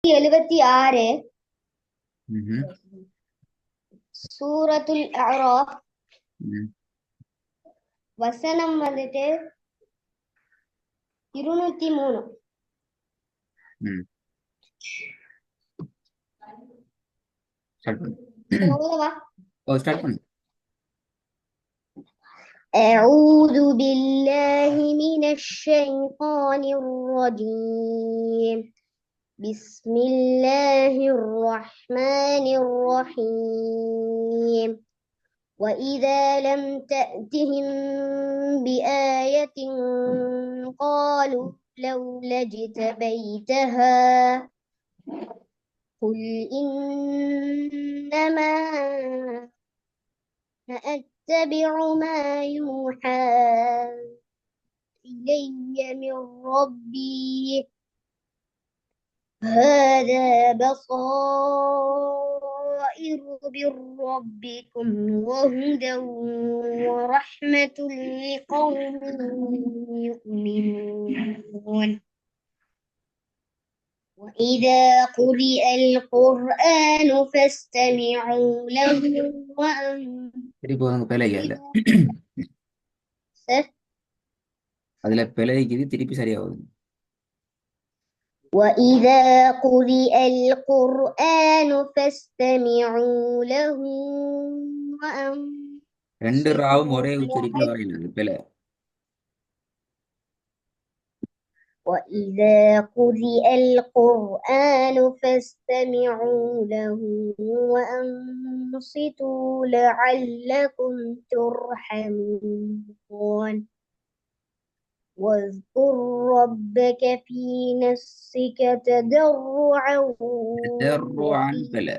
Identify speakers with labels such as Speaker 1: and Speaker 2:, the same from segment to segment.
Speaker 1: 76
Speaker 2: ம்ஹும்.
Speaker 1: சூரத்துல் அஅராஃப்
Speaker 2: ம்.
Speaker 1: வசனம் வந்துட்டு 203.
Speaker 2: ம். ஸ்டார்ட் பண்ணு.
Speaker 1: ஓகேவா?
Speaker 2: ஓ, ஸ்டார்ட் பண்ணு.
Speaker 1: أعوذ بالله من الشيطان الرجيم بسم الله الرحمن الرحيم وإذا لم تأتهم بآية قالوا لولا اجتبيتها قل إنما أتبع ما يوحى إلي من ربي هذا بصائر من ربكم وهدى ورحمة لقوم يؤمنون وإذا قرئ القرآن فاستمعوا له
Speaker 2: திருப்பி உனக்கு பிழைக்கு அதுல
Speaker 1: وأنصتوا
Speaker 2: அதுல பிழைக்குது, திருப்பி சரியாகுது.
Speaker 1: وإذا قرئ القرآن فاستمعوا له
Speaker 2: ரெண்டு ராவும்
Speaker 1: وأنصتوا
Speaker 2: ஒரே உச்சரிப்புல
Speaker 1: لعل
Speaker 2: வரையில அது பிழை.
Speaker 1: وإذا قرئ القرآن فاستمعوا له وأنصتوا لعلكم ترحمون واذكر ربك في نفسك تضرعا
Speaker 2: تضرعا
Speaker 1: وخيفة
Speaker 2: பிழை.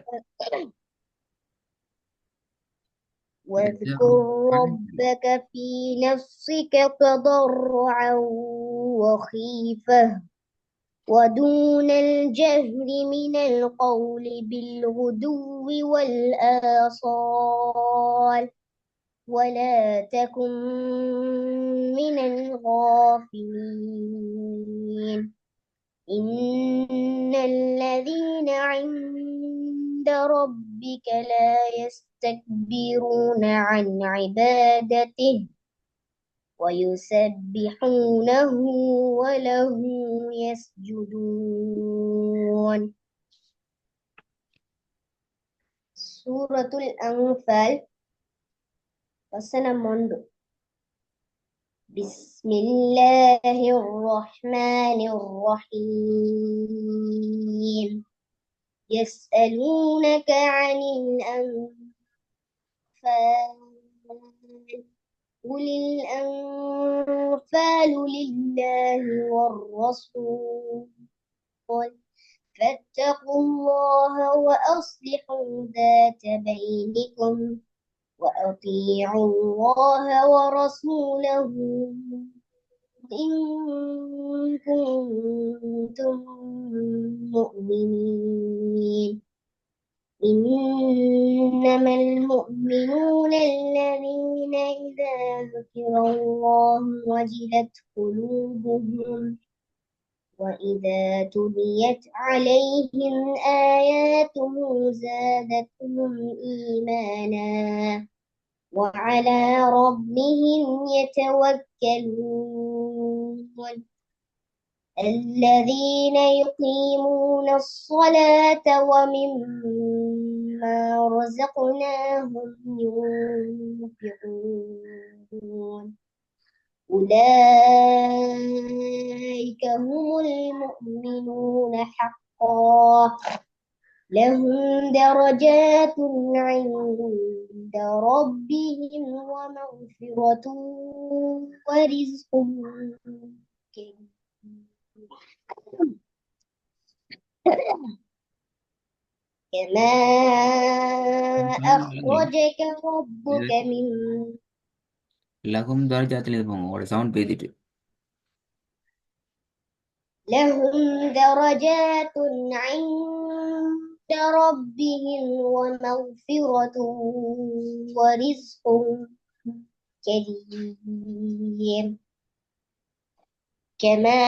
Speaker 1: واذكر
Speaker 2: تضرعا பிழை.
Speaker 1: ربك في نفسك تضرعا وخيفة ودون الجهر من القول بالغدو والآصال ولا تكن من الغافلين إن الذين عند ربك لا يستكبرون عن عبادته ويسبحونه وله يسجدون. سورة الأنفال வசனம் 1. بسم الله الرحمن الرحيم يسألونك عن الأنفال قل الأنفال لله والرسول فاتقوا الله وأصلحوا ذات بينكم وأطيعوا الله ورسوله إن كنتم مؤمنين إنما المؤمنون الذين إذا ذكر الله وجلت قلوبهم وإذا تليت عليهم آياته زادتهم إيمانا وعلى ربهم يتوكلون الذين يقيمون الصلاة ومما رزقناهم ينفقون أولئك هم المؤمنون حقا لهم درجات عند ربهم ومغفرة ورزق كريم كما أخرجك ربك من
Speaker 2: லகும் தர்ஜாத்தில் இருப்போம், உங்களோட சவுண்ட் பேசிட்டு.
Speaker 1: لهم درجات عند ربهم ومغفرة ورزق كريم كما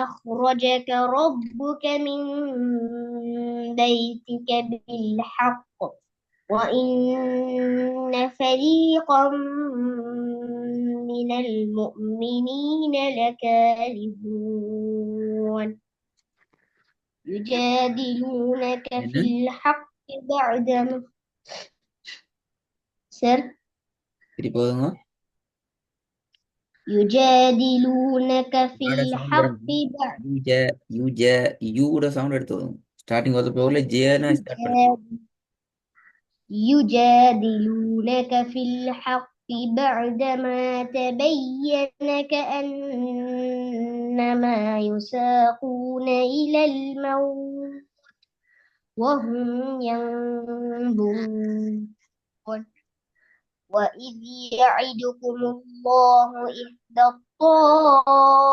Speaker 1: أخرجك ربك من بيتك بالحق وإن فريقا من المؤمنين لكارهون يجادلونك في
Speaker 2: என்ன
Speaker 1: الحق بعدما سر
Speaker 2: சரி போதுங்க.
Speaker 1: يجادلونك في
Speaker 2: ஆட சவுண்ட்
Speaker 1: الحق
Speaker 2: வரணும். யூஜ யூஜ யூட சவுண்ட் எடுத்து வரும். ஸ்டார்டிங் வந்து போகல ஜேனா ஸ்டார்ட் பண்ணுது.
Speaker 1: يجادلونك في الحق بعدما تبين كأنما يساقون إلى الموت وهم ينظرون وإذ يعدكم الله إحدى الطائفتين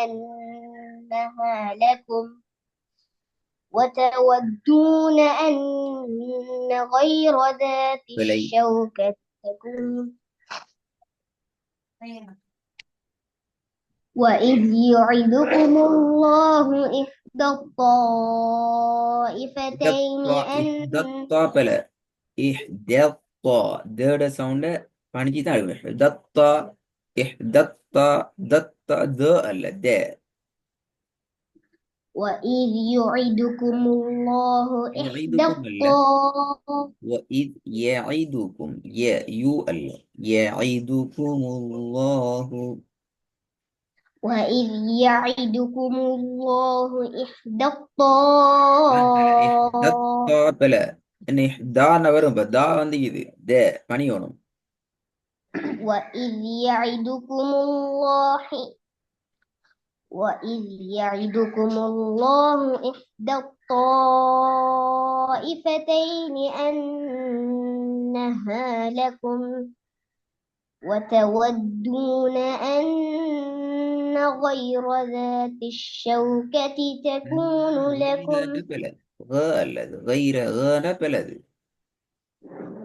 Speaker 1: أنها لكم وتودون أن غير ذات
Speaker 2: விலை
Speaker 1: الشوكة تكون وإذ يعدكم الله إحدى الطائفتين
Speaker 2: இஹ்தத்தா பல இஹ்தத்தா தேட சவுண்ட பணிச்சு தான் எழுதணும். இஹ்தத்தா இஹ்தத்தா தத்தா த அல்ல த.
Speaker 1: وإذ يعدكم الله إحدى
Speaker 2: يعيدكم அல்ல وإذ يعيدكم يو அல்ல يعيدكم الله
Speaker 1: وإذ يعدكم الله إحدى
Speaker 2: இஹ்தத்தா பல என்ன இஹ்தான வரும். இப்ப தா வந்து இது த பணியணும்.
Speaker 1: وإذ يعدكم الله وإذ يعدكم الله إحدى الطائفتين أنها لكم وتودون أن غير ذات الشوكة تكون لكم
Speaker 2: பல غ அல்லது غير غன பலது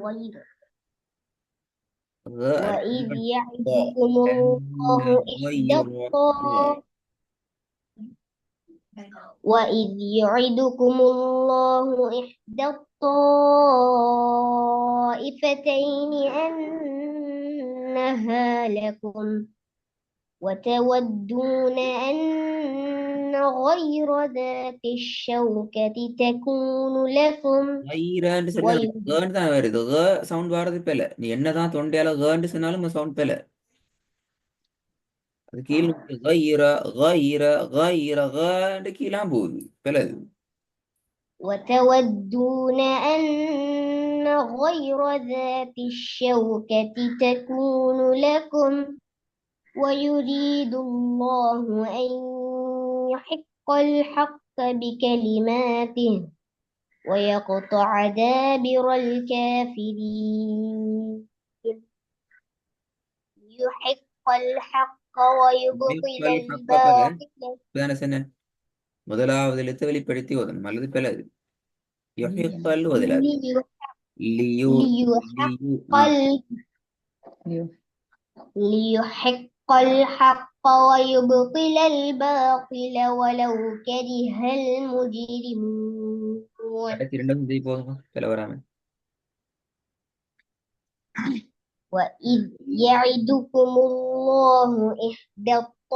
Speaker 1: غير
Speaker 2: غ
Speaker 1: وإذ
Speaker 2: அல்லது
Speaker 1: يعدكم
Speaker 2: أن
Speaker 1: الله إحدى
Speaker 2: غير
Speaker 1: وإذ يعدكم الله إحدى الطائفتين أنها لكم وتودون أن غير ذات الشوكة تكون لكم
Speaker 2: غيرன்னு சொன்னா கேன்னு தான் வருது. க சவுண்ட் வர்றது பெல. நீ என்னதான் தொண்டையால கேன்னு சொன்னாலும் சவுண்ட் பெல. அது கீழ் غير غير غير غன்னு கீழாம் போகுது பெலது.
Speaker 1: وتودون أن غير ذات الشوكة تكون لكم ويريد الله أن يحق الحق بكلماته ويقطع دابر الكافرين يحق الحق ويبطل
Speaker 2: الحق பெல.
Speaker 1: الباطل
Speaker 2: இப்பதானே சொன்னேன். முதலாவது எழுத்து வெளிப்படுத்தி ஓதணும் அல்லது பெலது. யுஹிக்கல் ஓதலாது.
Speaker 1: ليحق
Speaker 2: லியு லியு
Speaker 1: ليحق الحق ويبطل الباطل ولو كره المجرمون
Speaker 2: கடைசி ரெண்டும் செஞ்சு போதும் பெல வராம.
Speaker 1: وإذ يعدكم الله إحدى الطائفتين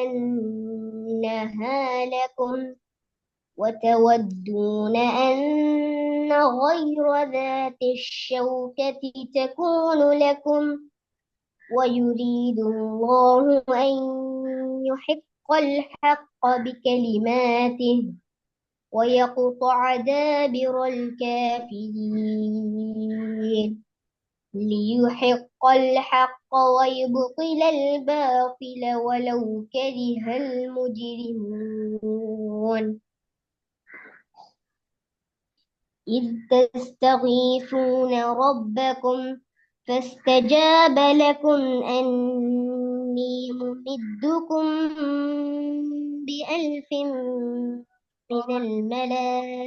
Speaker 1: أنها لكم وتودون أن غير ذات الشوكة تكون لكم ويريد الله أن يحق الحق بكلماته ويقطع دابر الكافرين ليحق الحق ويبطل الباطل ولو كره المجرمون إذ تستغيثون ربكم فاستجاب لكم أني ممدكم بألف من الملائكة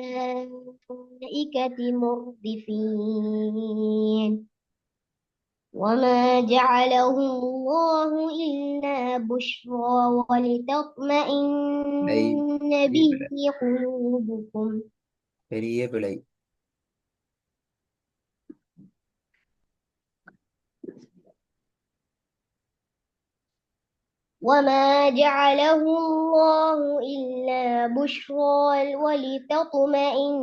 Speaker 1: مردفين وما جعله الله إلا بشرى
Speaker 2: பிழை
Speaker 1: ولتطمئن
Speaker 2: பெரிய
Speaker 1: به
Speaker 2: பிழை
Speaker 1: قلوبكم
Speaker 2: பெரிய பிழை.
Speaker 1: وما جعله الله إلا بشرى ولتطمئن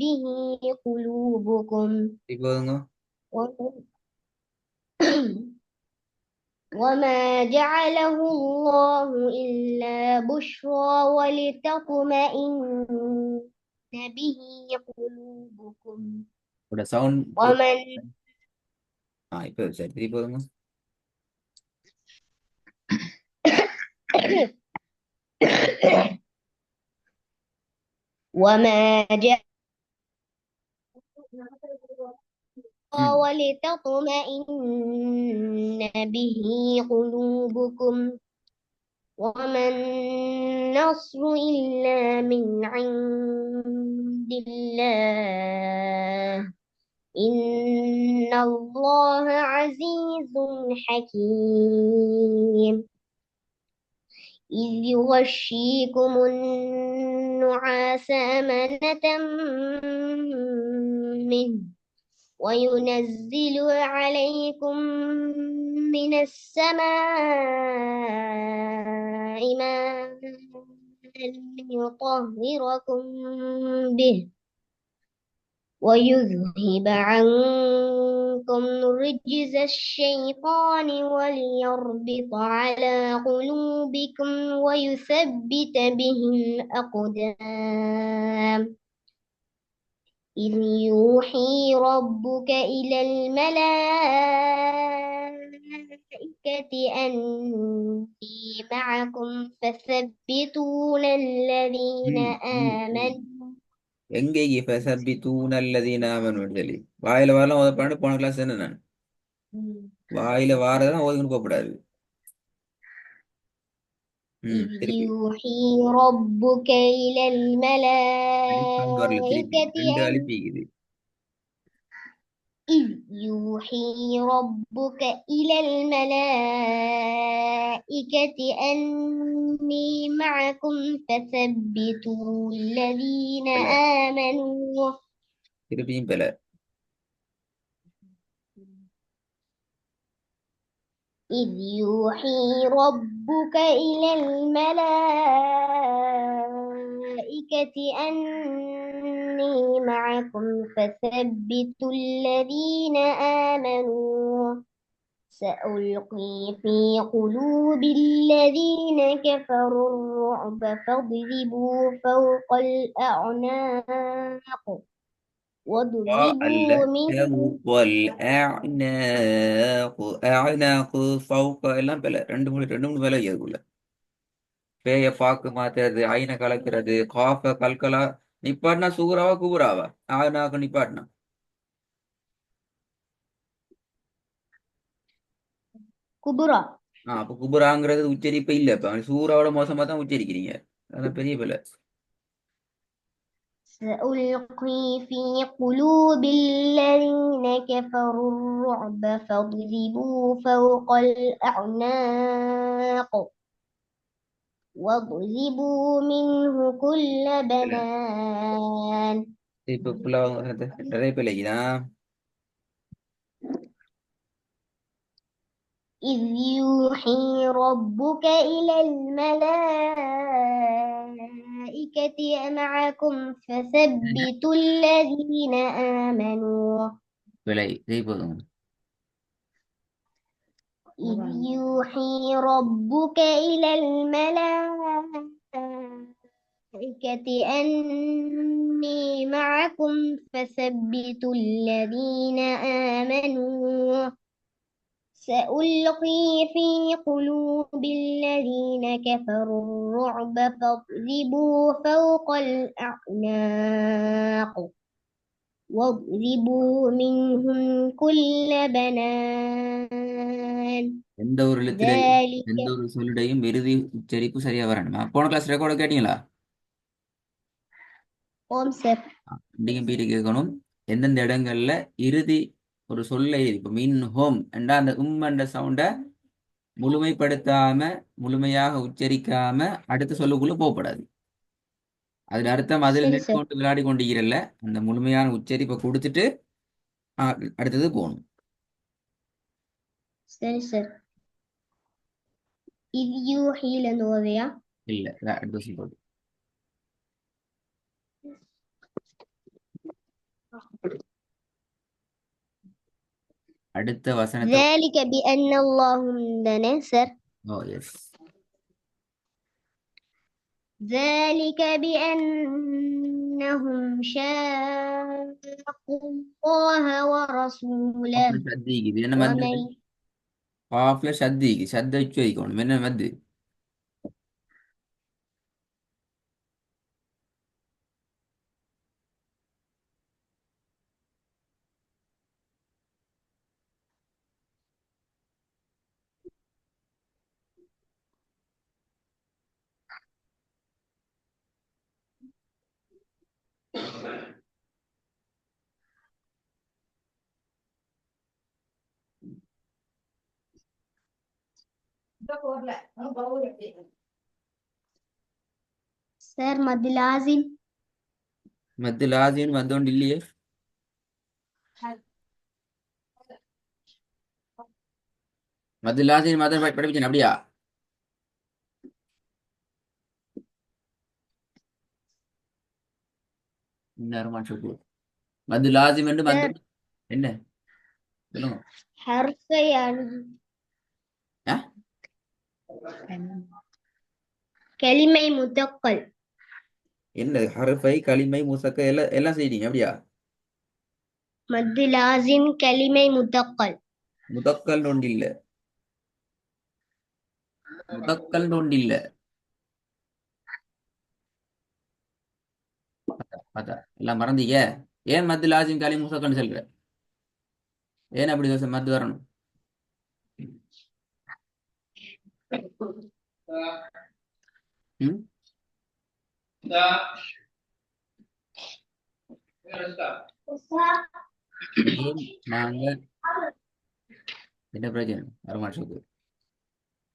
Speaker 1: به قلوبكم
Speaker 2: இப்போதுங்க
Speaker 1: وما جعله الله إلا بشرى ولتطمئن به قلوبكم
Speaker 2: உங்களோட சவுண்ட்
Speaker 1: ومن
Speaker 2: இப்போ சரி திருப்பி போதுங்க.
Speaker 1: وما جعله
Speaker 2: ம்
Speaker 1: ولتطمئن به قلوبكم وما النصر إلا من عند الله إن الله عزيز حكيم إذ يغشيكم النعاس أمنة منه وينزل عليكم من السماء ماء ليطهركم به ويذهب عنكم رجز الشيطان وليربط على قلوبكم ويثبت به الأقدام إذ يوحي ربك إلى الملائكة أني معكم فثبتون الذين
Speaker 2: ம் ம் ம்.
Speaker 1: آمنوا
Speaker 2: எங்கே ஃபசபித்தூன அல்லதீன ஆமனுன்னு சொல்லி வாயில வரலாம் ஓதப்பாண்டு போன கிளாஸ் என்ன நான் வாயில வாரதெல்லாம் ஓதுன்னு போகக்கூடாது.
Speaker 1: إذ
Speaker 2: திருப்பி
Speaker 1: يوحي ربك إلى
Speaker 2: சவுண்ட் வரல. திருப்பி
Speaker 1: الملائكة
Speaker 2: ரெண்டு
Speaker 1: أن
Speaker 2: அழிப்பிக்குது.
Speaker 1: إذ يوحي ربك إلى الملائكة أني معكم فثبتوا الذين
Speaker 2: பல
Speaker 1: آمنوا
Speaker 2: திருப்பியும் பல
Speaker 1: إذ يوحي ربك إلى الملائكة أني معكم فثبتوا الذين آمنوا سألقي في قلوب الذين كفروا الرعب فاضربوا فوق الأعناق واضربوا منه
Speaker 2: அஅனாகு ஃபௌக எல்லாம் பல ரெண்டு மூணு பல அதுக்குள்ள பேய பாக்கு மாத்துறது ஐன கலக்கிறது காஃப கல்கலா நிப்பாட்டினா சூறாவா குபுராவா ஆனாக்கு நிப்பாட்டினா
Speaker 1: كبرى
Speaker 2: அப்ப குபுராங்கிறது உச்சரிப்பு இல்ல இப்ப சூறாவோட மோசமா தான் உச்சரிக்கிறீங்க. அதான் பெரிய பல.
Speaker 1: سألقي في قلوب الذين كفروا الرعب فاضربوا فوق الأعناق واضربوا منه كل بنان
Speaker 2: இப்ப ஃபுல்லா நிறைய பிள்ளைக்குதான்.
Speaker 1: إذ يوحي ربك إلى الملائكة معكم فثبتوا الذين آمنوا
Speaker 2: பிழை இதே போதும்.
Speaker 1: إذ يوحي ربك إلى الملائكة أني معكم فثبتوا الذين آمنوا سألقي في قلوب الذين كفروا الرعب فاضربوا فوق الأعناق واضربوا منهم كل بنان
Speaker 2: எந்த ஒரு எழுத்துலையும்
Speaker 1: ذلك
Speaker 2: எந்த ஒரு சொல்லுடையும் இறுதி உச்சரிப்பு சரியா வரணுமா? போன கிளாஸ் ரெக்கார்டு கேட்டீங்களா?
Speaker 1: خمسة
Speaker 2: டிஎம்பிடி கேட்கணும். எந்தெந்த இடங்கள்ல இறுதி ஒரு சொல்லை இப்போ மின் ஹோம் என்ற அந்த என்ற சவுண்டை முழுமைப்படுத்தாம முழுமையாக உச்சரிக்காம அடுத்த சொல்லுக்குள்ள போகப்படாது. அதுல அர்த்தம் அதில்
Speaker 1: சரி
Speaker 2: நின்று
Speaker 1: சார்.
Speaker 2: கொண்டு விளையாடி கொண்டிருக்கிறல்ல, அந்த முழுமையான உச்சரிப்பை கொடுத்துட்டு ஆ, அடுத்தது போகணும்.
Speaker 1: சரி சார். இது யூஹிலன்னு ஓதையா?
Speaker 2: இல்ல அடுத்த சொல்றது. அடுத்த வசனத்தை.
Speaker 1: ذلك بأن اللهم தானே சார்?
Speaker 2: ஓ எஸ்.
Speaker 1: ذلك بأنهم شاقوا الله ورسوله
Speaker 2: காஃப்ல சத்திக்குது என்ன மத்து?
Speaker 1: ومن
Speaker 2: காஃப்ல சத்திக்கு சத்த வச்சு வைக்கணும் என்ன மத்து?
Speaker 1: சார் மது லாசிம்.
Speaker 2: மத்து லாசின்னு மத்தோண்டு இல்லையே. மத்து லாசின்னு மத்த படிப்பிச்சேன் அப்படியா? நேரமா சொல்லு. மத்து லாசிம் என்று மத்து
Speaker 1: சார்
Speaker 2: என்ன சொல்லுங்க.
Speaker 1: ஹர்ஃபை
Speaker 2: ஆ?
Speaker 1: கலிமை முதக்கல்.
Speaker 2: என்ன ஹர்ஃபை களிமை முசக்க எல்லாம் எல்லாம் செய்றீங்க அப்படியா?
Speaker 1: மது லாசிம் கலிமை முதக்கல்.
Speaker 2: முதக்கல் ஒன்று இல்ல. முதக்கல் ஒன்று இல்ல. பார்த்தா எல்லாம் மறந்தீங்க. ஏன் மத்து லாசிம் களி முசக்கன்னு சொல்ற? ஏன் அப்படி மத்து வரணும்? ம்? ஏன் நாங்க என்ன பிரச்சனை வரமாட்டேங்குது?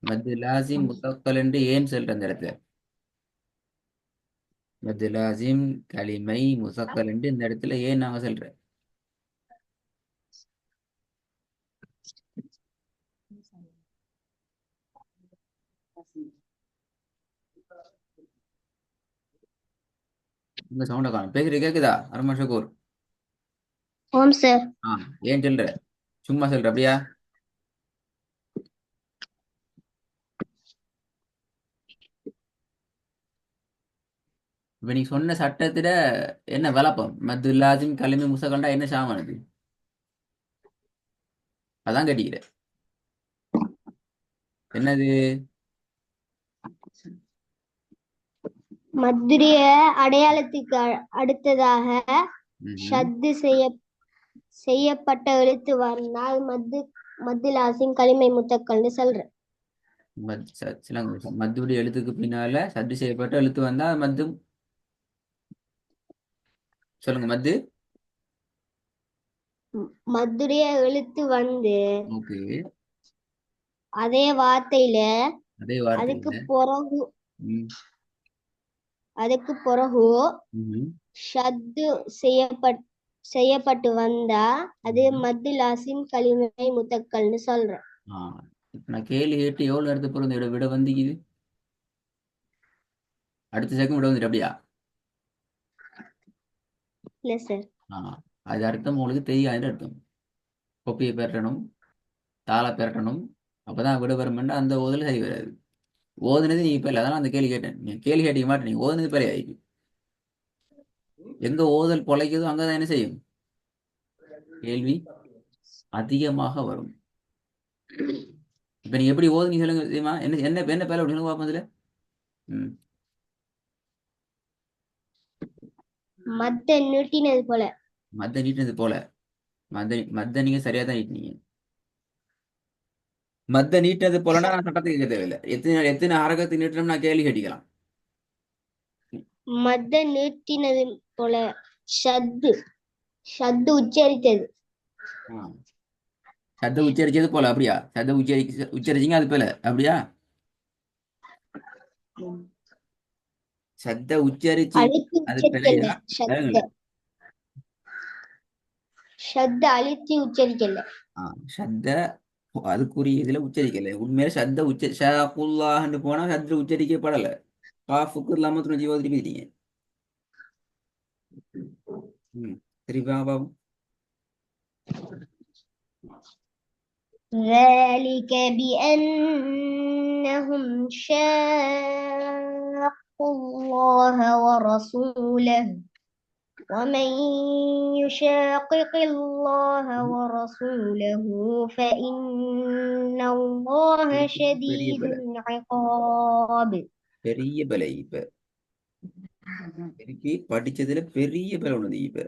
Speaker 2: மத்து லாசிம் முத்தக்கல் என்று ஏன் சொல்ற அந்த இடத்துல? மத்து லாசிம் களிமை முசக்கல் என்று இந்த இடத்துல ஏன் நாங்க சொல்றேன்? இந்த சவுண்ட காணும் பேசுறது கேக்குதா அரமா ஷக்கூர்?
Speaker 1: ஓம் சார்.
Speaker 2: ஆ ஏன் சொல்ற? சும்மா சொல்ற அப்படியா? இப்ப நீ சொன்ன சட்டத்துல என்ன விளப்பம்? மத்து லாசிம் களிமை முசக்கல்டா என்ன சாமானது? அதான் கேட்டீங்க. என்னது?
Speaker 1: மதுரிய அடையாளத்துக்கு அடுத்ததாக
Speaker 2: ம்ஹும்.
Speaker 1: ஷத்து செய்யப்பட்ட எழுத்து வந்தால் மது லாசிம் கலிமை முத்தக்கல்னு சொல்றேன்.
Speaker 2: சில மத்துடைய எழுத்துக்கு பின்னால சத்து செய்யப்பட்ட எழுத்து வந்தா அது மத்து. சொல்லுங்க மத்து.
Speaker 1: மதுரிய எழுத்து வந்து
Speaker 2: ஓகே.
Speaker 1: அதே வார்த்தையில
Speaker 2: அதே
Speaker 1: அதுக்கு
Speaker 2: வார்த்தையில.
Speaker 1: பிறகு
Speaker 2: ம்.
Speaker 1: அதுக்கு பிறகு
Speaker 2: ம்ஹும்.
Speaker 1: ஷத்து செய்யப்பட்டு வந்தா அது
Speaker 2: ம்ஹும்.
Speaker 1: மது லாசிம் கலிமை முத்தக்கல்னு சொல்றேன்.
Speaker 2: ஆ இப்ப நான் கேள்வி கேட்டு எவ்வளவு நேரத்து பிறகு விட விட வந்துக்குது? அடுத்த செகண்ட் விட வந்துட்டு அப்படியா?
Speaker 1: இல்ல சார்.
Speaker 2: ஆ அது அர்த்தம் உங்களுக்கு தெரியாது அர்த்தம். கொப்பியை பெறணும், தாளை பெறணும், அப்பதான் விட வருமெண்டா அந்த ஓதுல சரி வராது. ஓதுனது நீ இப்ப இல்லை, அதனால அந்த கேள்வி கேட்டேன். நீ கேள்வி கேட்க மாட்டேன், நீ ஓதுனது பெரிய ஆயிடுச்சு. எங்க ஓதல் பொழைக்குதோ அங்கதான் என்ன செய்யும்? கேள்வி அதிகமாக வரும். இப்ப நீ எப்படி ஓதுனீங்க சொல்லுங்க தெரியுமா? என்ன என்ன என்ன பேர சொல்லுங்க பாப்போம் அதுல. ம்.
Speaker 1: மத்த நீட்டினது போல.
Speaker 2: மத்த நீட்டினது போல. மத்த நீங்க சரியா தான் நீட்டினீங்க. மத்த நீட்டினது போலன்னா நான் சட்டத்துக்கு கேட்க தேவையில்லை. எத்தனை எத்தனை அரகத்தை நீட்டணும் நான் கேள்வி கேட்டிக்கலாம்.
Speaker 1: மத்த நீட்டினது போல ஷத்து ஷத்து உச்சரித்தது.
Speaker 2: ஆ. சத்த உச்சரிச்சது போல அப்படியா? சத்த உச்சரிச்சிங்க அது போல அப்படியா? சத்த உச்சரிச்சிங்க
Speaker 1: அழுத்தி
Speaker 2: அது
Speaker 1: உச்சரிக்கல.
Speaker 2: பிழையா?
Speaker 1: ஷத்த.
Speaker 2: வேறுங்கள.
Speaker 1: ஷத்த அழுத்தி உச்சரிக்கல.
Speaker 2: ஆ. சத்த அதுக்குரிய இதுல உச்சரிக்கல. உண்மையில சத்த ஷாக்குல்லாஹ்னு போனா சத்த உச்சரிக்கப்படல. காஃபுக்கு இல்லாம துணிச்சு ஓதிட்டு. ம். சரிப்பா பாபு.
Speaker 1: ذلك بأنهم شاقوا الله ورسوله ومن يشاقق الله ورسوله فإن الله
Speaker 2: பெரிய
Speaker 1: شديد
Speaker 2: பலை.
Speaker 1: العقاب.
Speaker 2: பெரிய பலை இப்ப. எனக்கு படிச்சதுல பெரிய பலை ஒண்ணு இப்ப.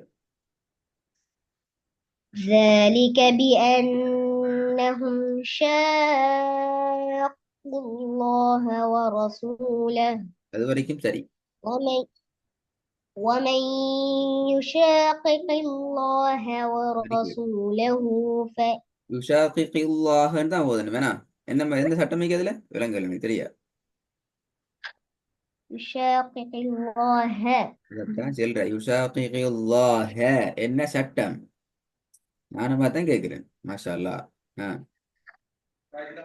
Speaker 1: ذلك بأنهم شاقوا الله ورسوله
Speaker 2: அது வரைக்கும் சரி.
Speaker 1: ومن ومن يشاقق الله
Speaker 2: வெரி குட்.
Speaker 1: ورسوله
Speaker 2: யுஷாகில்லாஹன்னு தான் ஓதணும் வேணாம். என்ன எந்த சட்டமைக்கு அதுல விலங்குகள் எனக்கு தெரியா.
Speaker 1: فيشاقق الله
Speaker 2: இதைத்தான் சொல்ற. யுஷாகில்லாஹ என்ன சட்டம்? நானுமா தான் கேட்கிறேன். மாஷா அல்லாஹ். ஆ.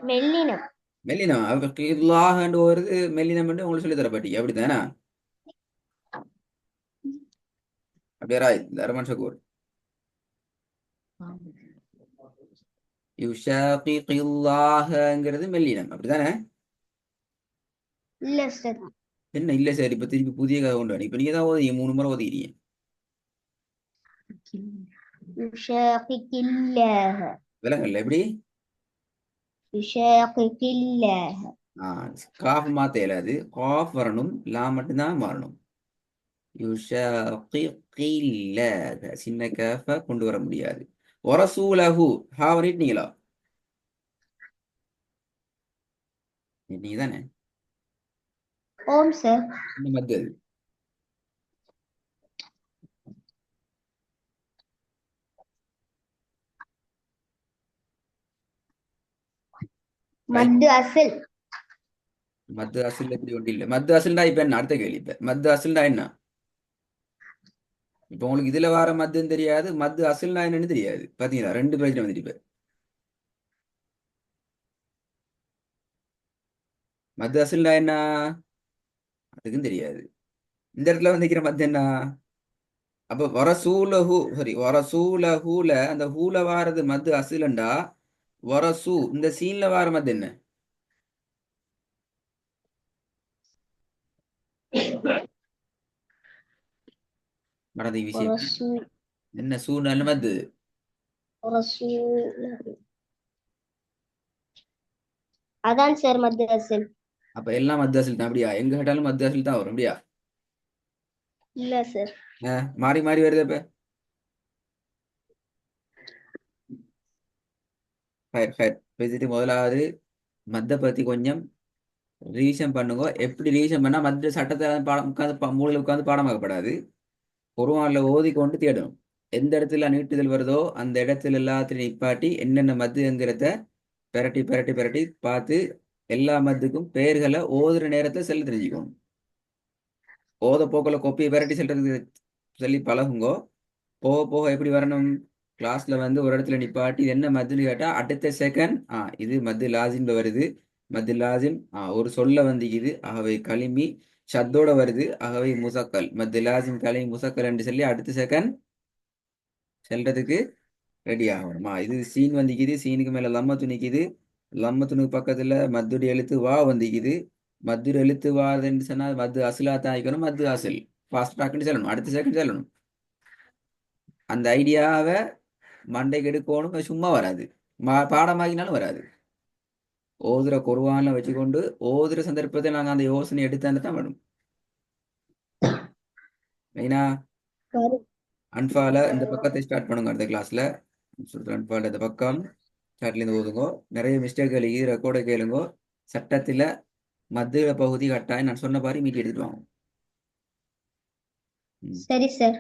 Speaker 1: மெல்லினம்.
Speaker 2: மெல்லினம் அவல்லாஹ்ன்னு வருது. மெல்லினம் உங்களுக்கு சொல்லி தர பாட்டி அப்படித்தானே? அப்படியே ராய் தர்மன் ஷகூர். யுஷாகில்லாஹங்கிறது மெல்லினம் அப்படித்தானே?
Speaker 1: இல்ல சார்.
Speaker 2: என்ன இல்ல சார், இப்ப திருப்பி புதிய கதை கொண்டு வாங்க. இப்ப நீங்க தான் ஓதி 3 முறை ஓதிக்கிறீங்க.
Speaker 1: يشاقق الله
Speaker 2: விலங்கல்ல எப்படி?
Speaker 1: يشاقق الله.
Speaker 2: ஆ. காஃப் மாத்த இயலாது. காஃப் வரணும், லா மட்டும்தான் மாறணும். யுஷாகில்லாஹ சின்ன காஃப கொண்டு வர முடியாது. ஒரசூலஹு ஹாவ நீட்டீங்களா? நீங்க தானே?
Speaker 1: ஓம் சார்.
Speaker 2: இந்த மத்து அது. ரைட்.
Speaker 1: மத்து அசல்.
Speaker 2: மத்து அசில் எப்படி ஒன்று இல்லை. மத்து அசில்டா இப்ப என்ன அடுத்த கேள்வி. இப்ப மத்து அசில்டா என்ன? இப்ப உங்களுக்கு இதுல வர மத்துன்னு தெரியாது, மத்து அசில்னா என்னன்னு தெரியாது. பாத்தீங்களா, 2 பிரச்சனை வந்துட்டு இப்ப. மத்து அசில்டா என்ன அதுக்கும் தெரியாது. இந்த இடத்துல வந்துக்கிற மத்து என்ன? அப்ப வரசூலஹு சரி வரசூலஹூல அந்த ஹூல வாரது மத்து அசிலண்டா வரசூ இந்த சீன்ல வார மத்து என்ன? மறந்த விஷயம்
Speaker 1: ரசூல்.
Speaker 2: என்ன? சூ நல்ல மத்து.
Speaker 1: ரசூல். அதான் சார் மத்து அசல்.
Speaker 2: அப்ப எல்லாம் மத்து அசில் தான் அப்படியா? எங்க கேட்டாலும் மத்து அசில் தான் வரும் அப்படியா?
Speaker 1: இல்ல சார்.
Speaker 2: மாறி மாறி வருது இப்ப. ஹயர் ஹயர் பேசிட்டு முதலாவது மத்தை பத்தி கொஞ்சம் ரிவிஷன் பண்ணுங்க. எப்படி ரிவிஷன் பண்ணா மத்த சட்டத்தை பாடம் உட்காந்து மூலையில் உட்காந்து பாடமாக்கப்படாது. குர்ஆன்ல ஓதிக்கொண்டு தேடணும். எந்த இடத்துல நீட்டுதல் வருதோ அந்த இடத்துல எல்லாத்திலையும் நிப்பாட்டி என்னென்ன மத்துங்கிறத பெரட்டி பெரட்டி பெரட்டி பார்த்து எல்லா மத்துக்கும் பெயர்களை ஓதுற நேரத்தை செல்ல தெரிஞ்சுக்கணும். ஓத போக்கில் கொப்பி பெரட்டி செல்றது சொல்லி பழகுங்கோ. போக போக எப்படி வரணும்? கிளாஸ்ல வந்து ஒரு இடத்துல நிப்பாட்டி இது என்ன மத்துன்னு கேட்டா அடுத்த செகண்ட் இது மத்து லாசிம்ல வருது. மத்து லாசிம் ஒரு சொல்ல வந்திக்குது, ஆகவே களிமி ஷத்தோட வருது, ஆகவே முசக்கல் மத்து லாசிம் களிமி முசக்கல் என்று சொல்லி அடுத்த செகண்ட் செல்றதுக்கு ரெடி ஆகணுமா? இது சீன் வந்திக்குது, சீனுக்கு மேல லம்மத்து நிக்குது, லம்மத்துனுக்கு பக்கத்துல மத்துடைய எழுத்து வா வந்திக்குது. மத்துடைய எழுத்து வாதுன்னு சொன்னா மத்து அசிலா தான் ஆயிக்கணும். மத்து அசில் ஃபாஸ்ட் ட்ராக்னு சொல்லணும், அடுத்த செகண்ட் சொல்லணும். அந்த ஐடியாவை மண்டைக்கு எடுக்கணும். சும்மா வராது, பாடமாகினாலும் வராது. ஓதுற குர்ஆன்ல வச்சுக்கொண்டு ஓதுற சந்தர்ப்பத்தை நாங்கள் அந்த யோசனை எடுத்தாந்து தான் வேணும். மெயினா அன்பால இந்த பக்கத்தை ஸ்டார்ட் பண்ணுங்க. அடுத்த கிளாஸ்ல அன்பால இந்த பக்கம் ஸ்டார்ட்லேருந்து ஓதுங்க. நிறைய மிஸ்டேக்கள் ரெக்கார்டை கேளுங்க. சட்டத்தில் மத்திய பகுதி கட்டாயம் நான் சொன்ன மாதிரி மீட்டி எடுத்துட்டு வாங்க.
Speaker 1: சரி சார்.